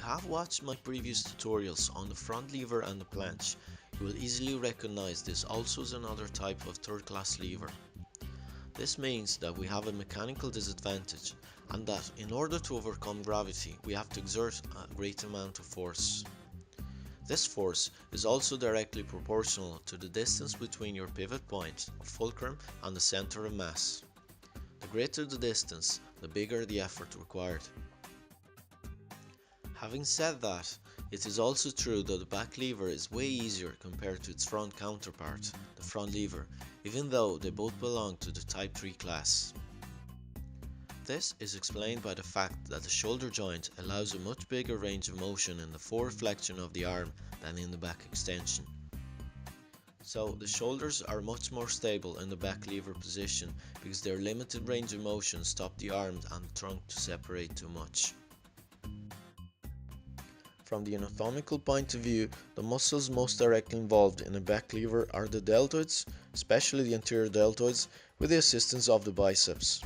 have watched my previous tutorials on the front lever and the planche, you will easily recognize this also as another type of third class lever. This means that we have a mechanical disadvantage and that in order to overcome gravity we have to exert a great amount of force. This force is also directly proportional to the distance between your pivot point or fulcrum and the center of mass. The greater the distance, the bigger the effort required. Having said that, it is also true that the back lever is way easier compared to its front counterpart, the front lever, even though they both belong to the Type 3 class. This is explained by the fact that the shoulder joint allows a much bigger range of motion in the forward flexion of the arm than in the back extension. So the shoulders are much more stable in the back lever position because their limited range of motion stop the arms and the trunk to separate too much. From the anatomical point of view, the muscles most directly involved in a back lever are the deltoids, especially the anterior deltoids, with the assistance of the biceps.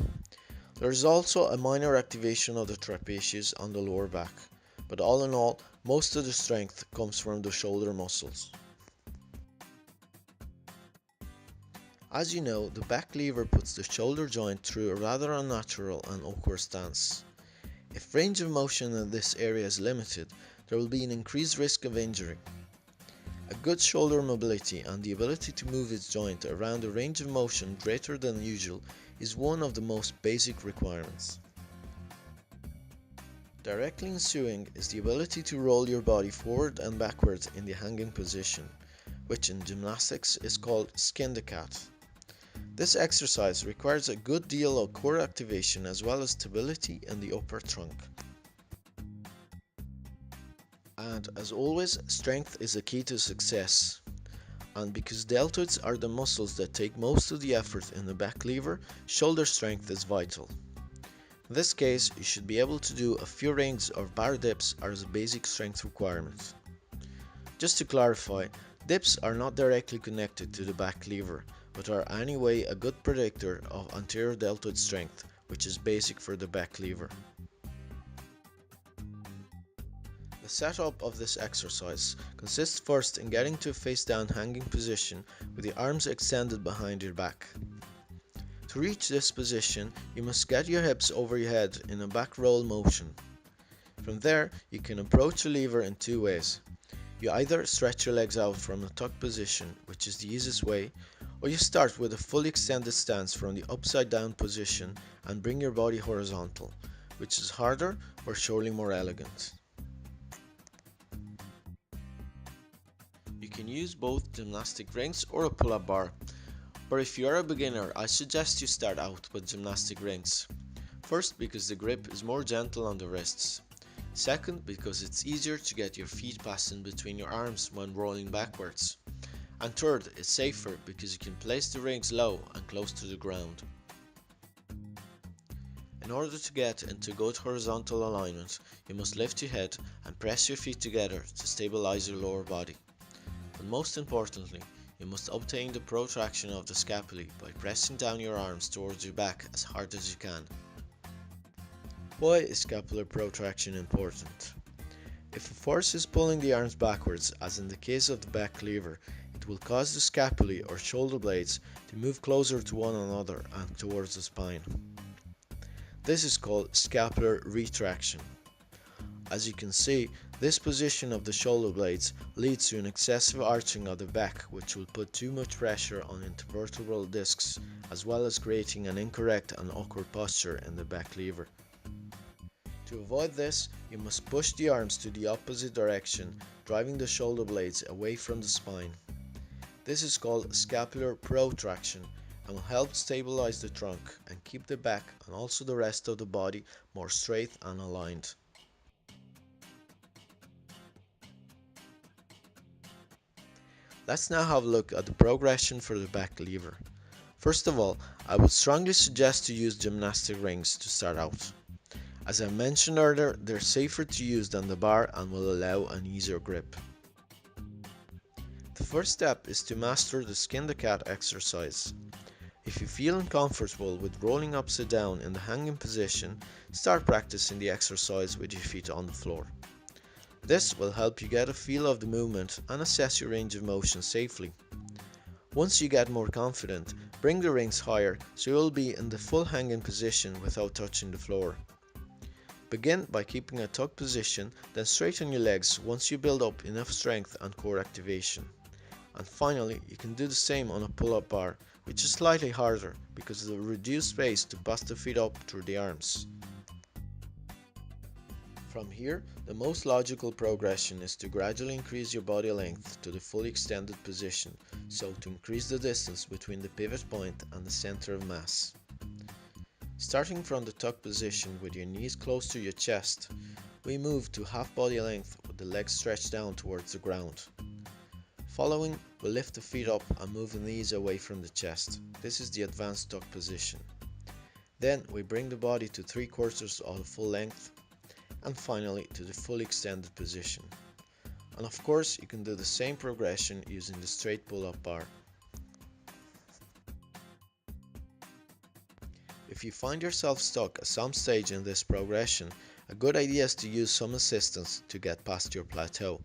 There is also a minor activation of the trapezius on the lower back, but all in all, most of the strength comes from the shoulder muscles. As you know, the back lever puts the shoulder joint through a rather unnatural and awkward stance. If range of motion in this area is limited, there will be an increased risk of injury. A good shoulder mobility and the ability to move its joint around a range of motion greater than usual is one of the most basic requirements. Directly ensuing is the ability to roll your body forward and backwards in the hanging position, which in gymnastics is called skin the cat. This exercise requires a good deal of core activation as well as stability in the upper trunk. And as always, strength is a key to success. And because deltoids are the muscles that take most of the effort in the back lever, shoulder strength is vital. In this case, you should be able to do a few rings or bar dips as a basic strength requirement. Just to clarify, dips are not directly connected to the back lever, but are anyway a good predictor of anterior deltoid strength, which is basic for the back lever. The setup of this exercise consists first in getting to a face down hanging position with the arms extended behind your back. To reach this position, you must get your hips over your head in a back roll motion. From there, you can approach the lever in two ways. You either stretch your legs out from a tuck position, which is the easiest way, or you start with a fully extended stance from the upside down position and bring your body horizontal, which is harder but surely more elegant. You can use both gymnastic rings or a pull-up bar, but if you are a beginner, I suggest you start out with gymnastic rings. First, because the grip is more gentle on the wrists. Second, because it's easier to get your feet passed in between your arms when rolling backwards. And third, it's safer because you can place the rings low and close to the ground. In order to get into good horizontal alignment, you must lift your head and press your feet together to stabilize your lower body. But most importantly, you must obtain the protraction of the scapulae by pressing down your arms towards your back as hard as you can. Why is scapular protraction important? If a force is pulling the arms backwards, as in the case of the back lever, it will cause the scapulae or shoulder blades to move closer to one another and towards the spine. This is called scapular retraction. As you can see, this position of the shoulder blades leads to an excessive arching of the back, which will put too much pressure on intervertebral discs, as well as creating an incorrect and awkward posture in the back lever. To avoid this, you must push the arms to the opposite direction, driving the shoulder blades away from the spine. This is called scapular protraction and will help stabilize the trunk and keep the back and also the rest of the body more straight and aligned. Let's now have a look at the progression for the back lever. First of all, I would strongly suggest to use gymnastic rings to start out. As I mentioned earlier, they're safer to use than the bar and will allow an easier grip. The first step is to master the skin the cat exercise. If you feel uncomfortable with rolling upside down in the hanging position, start practicing the exercise with your feet on the floor. This will help you get a feel of the movement and assess your range of motion safely. Once you get more confident, bring the rings higher so you will be in the full hanging position without touching the floor. Begin by keeping a tucked position, then straighten your legs once you build up enough strength and core activation. And finally, you can do the same on a pull-up bar, which is slightly harder because of the reduced space to bust the feet up through the arms. From here, the most logical progression is to gradually increase your body length to the fully extended position, so to increase the distance between the pivot point and the center of mass. Starting from the tuck position with your knees close to your chest, we move to half body length with the legs stretched down towards the ground. Following, we'll lift the feet up and move the knees away from the chest. This is the advanced tuck position. Then we bring the body to 3/4 of the full length, and finally to the fully extended position. And of course, you can do the same progression using the straight pull-up bar. If you find yourself stuck at some stage in this progression, a good idea is to use some assistance to get past your plateau.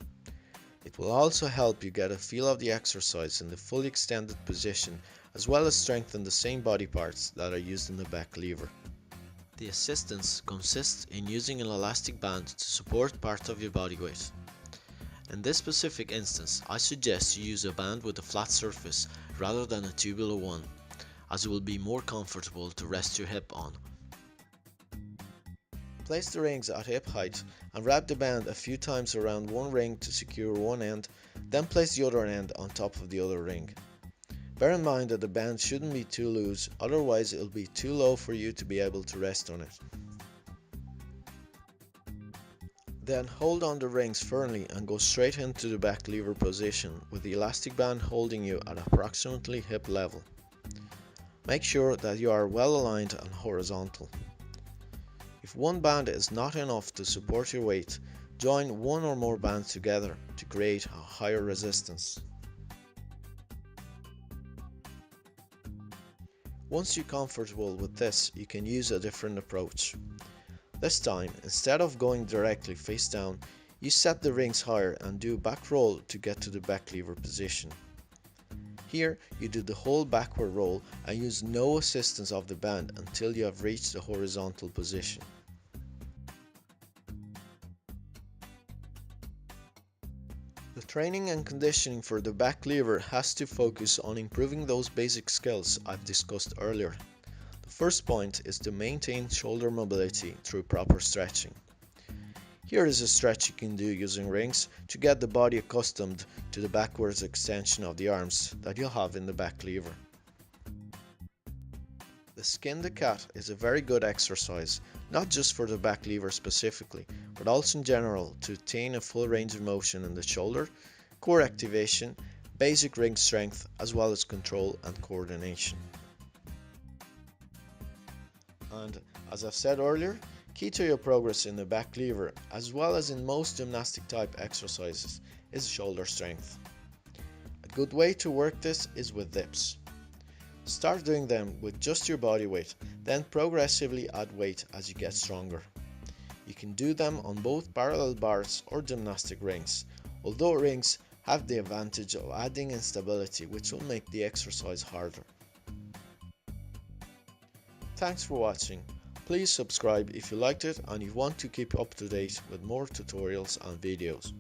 It will also help you get a feel of the exercise in the fully extended position, as well as strengthen the same body parts that are used in the back lever. The assistance consists in using an elastic band to support part of your body weight. In this specific instance, I suggest you use a band with a flat surface rather than a tubular one, as it will be more comfortable to rest your hip on. Place the rings at hip height and wrap the band a few times around one ring to secure one end, then place the other end on top of the other ring. Bear in mind that the band shouldn't be too loose, otherwise it will be too low for you to be able to rest on it. Then hold on the rings firmly and go straight into the back lever position with the elastic band holding you at approximately hip level. Make sure that you are well aligned and horizontal. If one band is not enough to support your weight, join one or more bands together to create a higher resistance. Once you're comfortable with this, you can use a different approach. This time, instead of going directly face down, you set the rings higher and do a back roll to get to the back lever position. Here, you do the whole backward roll and use no assistance of the band until you have reached the horizontal position. The training and conditioning for the back lever has to focus on improving those basic skills I've discussed earlier. The first point is to maintain shoulder mobility through proper stretching. Here is a stretch you can do using rings to get the body accustomed to the backwards extension of the arms that you'll have in the back lever. The skin the cat is a very good exercise, not just for the back lever specifically, but also in general to attain a full range of motion in the shoulder, core activation, basic ring strength, as well as control and coordination. And as I've said earlier, key to your progress in the back lever, as well as in most gymnastic type exercises, is shoulder strength. A good way to work this is with dips. Start doing them with just your body weight, then progressively add weight as you get stronger. You can do them on both parallel bars or gymnastic rings, although rings have the advantage of adding instability, which will make the exercise harder. Thanks for watching. Please subscribe if you liked it and you want to keep up to date with more tutorials and videos.